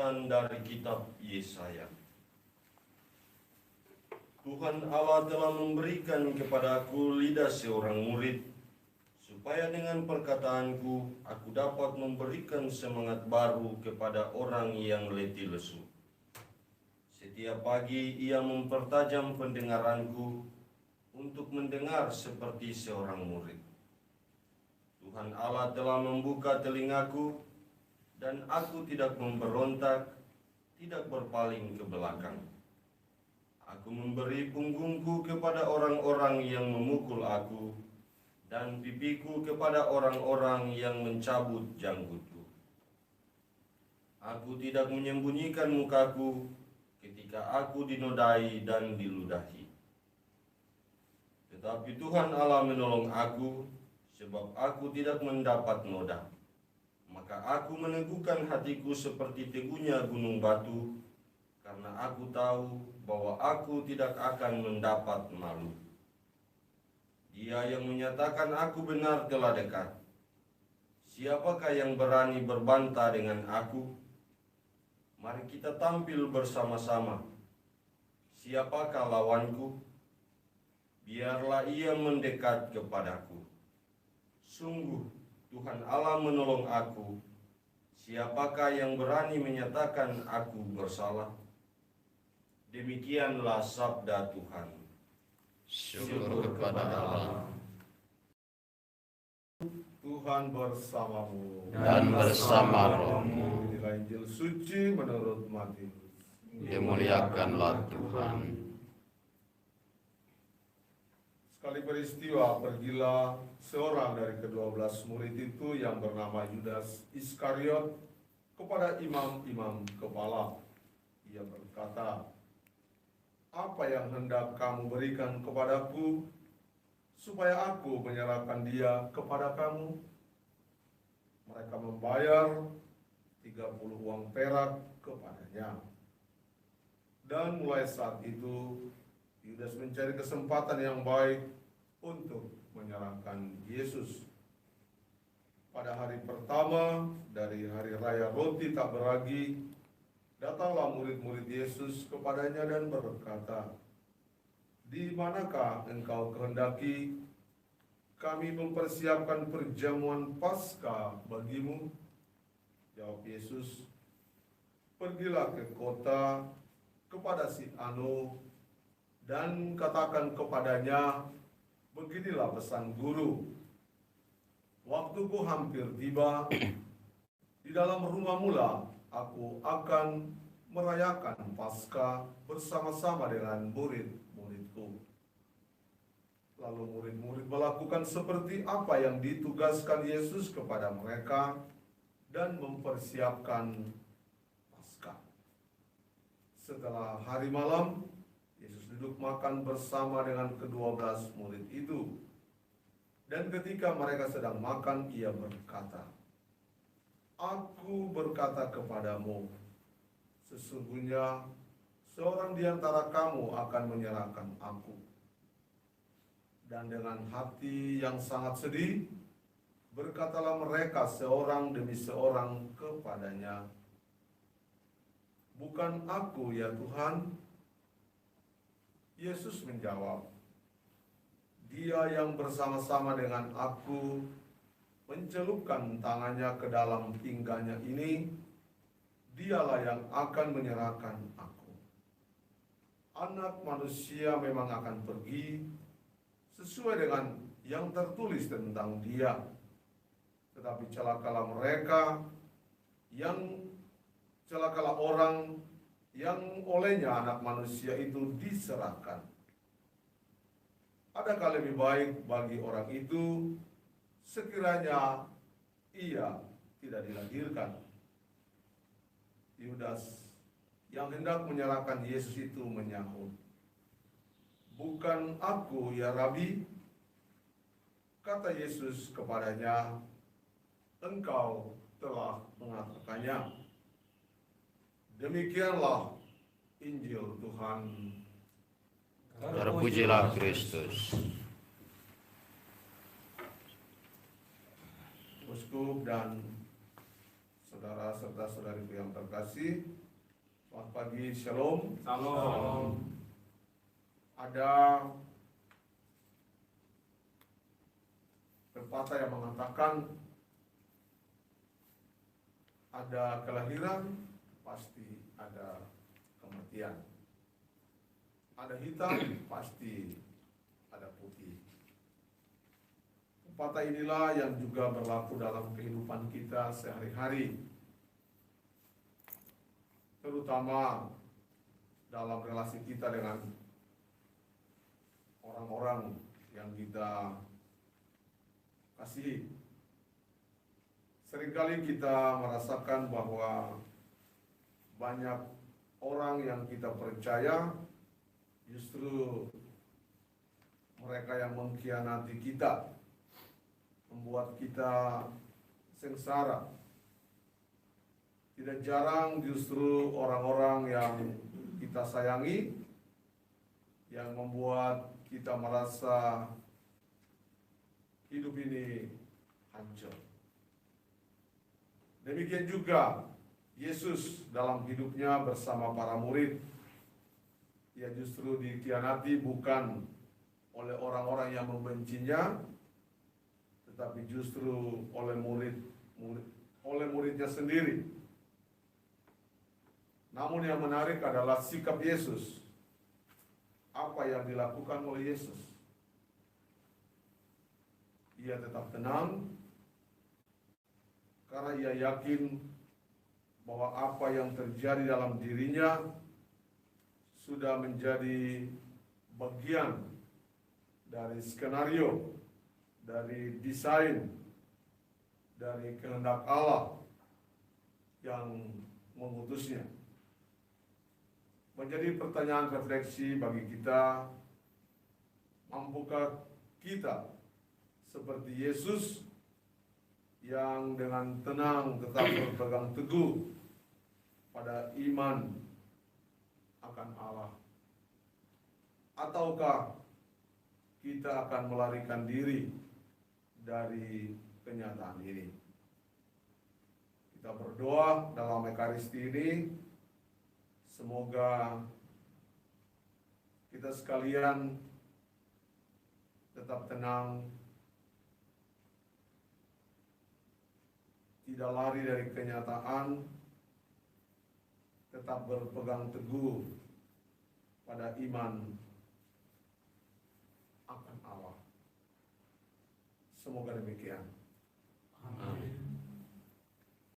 Bacaan dari kitab Yesaya. Tuhan Allah telah memberikan kepadaku lidah seorang murid, supaya dengan perkataanku aku dapat memberikan semangat baru kepada orang yang letih lesu. Setiap pagi ia mempertajam pendengaranku untuk mendengar seperti seorang murid. Tuhan Allah telah membuka telingaku, dan aku tidak memberontak, tidak berpaling ke belakang. Aku memberi punggungku kepada orang-orang yang memukul aku, dan pipiku kepada orang-orang yang mencabut janggutku. Aku tidak menyembunyikan mukaku ketika aku dinodai dan diludahi. Tetapi Tuhan Allah menolong aku, sebab aku tidak mendapat noda. Maka aku meneguhkan hatiku seperti teguhnya gunung batu, karena aku tahu bahwa aku tidak akan mendapat malu. Dia yang menyatakan aku benar telah dekat. Siapakah yang berani berbantah dengan aku? Mari kita tampil bersama-sama. Siapakah lawanku? Biarlah ia mendekat kepadaku. Sungguh Tuhan Allah menolong aku. Siapakah yang berani menyatakan aku bersalah? Demikianlah sabda Tuhan. Syukur kepada Allah. Tuhan bersamamu Dan bersama rohmu. Inilah Injil suci menurut Matius. Dimuliakanlah Tuhan. Sekali peristiwa, pergilah seorang dari ke-12 murid itu yang bernama Yudas Iskariot kepada imam-imam kepala. Ia berkata, "Apa yang hendak kamu berikan kepadaku, supaya aku menyerahkan dia kepada kamu?" Mereka membayar 30 uang perak kepadanya. Dan mulai saat itu, Yudas mencari kesempatan yang baik untuk menyerahkan Yesus. Pada hari pertama dari hari raya roti tak beragi, datanglah murid-murid Yesus kepadanya dan berkata, "Di manakah engkau kehendaki kami mempersiapkan perjamuan Paskah bagimu?" Jawab Yesus, "Pergilah ke kota kepada si Anu, dan katakan kepadanya, beginilah pesan guru. Waktuku hampir tiba, di dalam rumah mula aku akan merayakan Paskah bersama-sama dengan murid-muridku." Lalu murid-murid melakukan seperti apa yang ditugaskan Yesus kepada mereka dan mempersiapkan Paskah. Setelah hari malam, Yesus duduk makan bersama dengan ke-12 murid itu. Dan ketika mereka sedang makan, ia berkata, "Aku berkata kepadamu, sesungguhnya seorang di antara kamu akan menyerahkan aku." Dan dengan hati yang sangat sedih, berkatalah mereka seorang demi seorang kepadanya, "Bukan aku ya Tuhan?" Yesus menjawab, "Dia yang bersama-sama dengan aku mencelupkan tangannya ke dalam pinggangnya ini, dialah yang akan menyerahkan aku. Anak manusia memang akan pergi sesuai dengan yang tertulis tentang dia. Tetapi celakalah orang yang olehnya anak manusia itu diserahkan. Adakah lebih baik bagi orang itu sekiranya ia tidak dilahirkan?" Yudas yang hendak menyerahkan Yesus itu menyahut, "Bukan aku ya Rabi?" Kata Yesus kepadanya, "Engkau telah mengatakannya." Demikianlah Injil Tuhan. Terpujilah Kristus. Uskup dan saudara serta saudariku yang terkasih. Selamat pagi, Shalom. Salam. Ada pepatah yang mengatakan ada kelahiran, pasti ada kematian. Ada hitam, pasti ada putih. Pepatah inilah yang juga berlaku dalam kehidupan kita sehari-hari, terutama dalam relasi kita dengan orang-orang yang kita kasihi. Seringkali kita merasakan bahwa banyak orang yang kita percaya justru mereka yang mengkhianati kita, membuat kita sengsara. Tidak jarang justru orang-orang yang kita sayangi yang membuat kita merasa hidup ini hancur. Demikian juga Yesus dalam hidupnya bersama para murid, ia justru dikhianati bukan oleh orang-orang yang membencinya, tetapi justru oleh muridnya sendiri. Namun yang menarik adalah sikap Yesus. Apa yang dilakukan oleh Yesus? Ia tetap tenang karena ia yakin bahwa apa yang terjadi dalam dirinya sudah menjadi bagian dari skenario, dari desain, dari kehendak Allah yang mengutusnya. Menjadi pertanyaan refleksi bagi kita, mampukah kita seperti Yesus yang dengan tenang tetap berpegang teguh pada iman akan Allah? Ataukah kita akan melarikan diri dari kenyataan ini? Kita berdoa dalam Ekaristi ini, semoga kita sekalian tetap tenang, tidak lari dari kenyataan, tetap berpegang teguh pada iman akan Allah. Semoga demikian. Amin.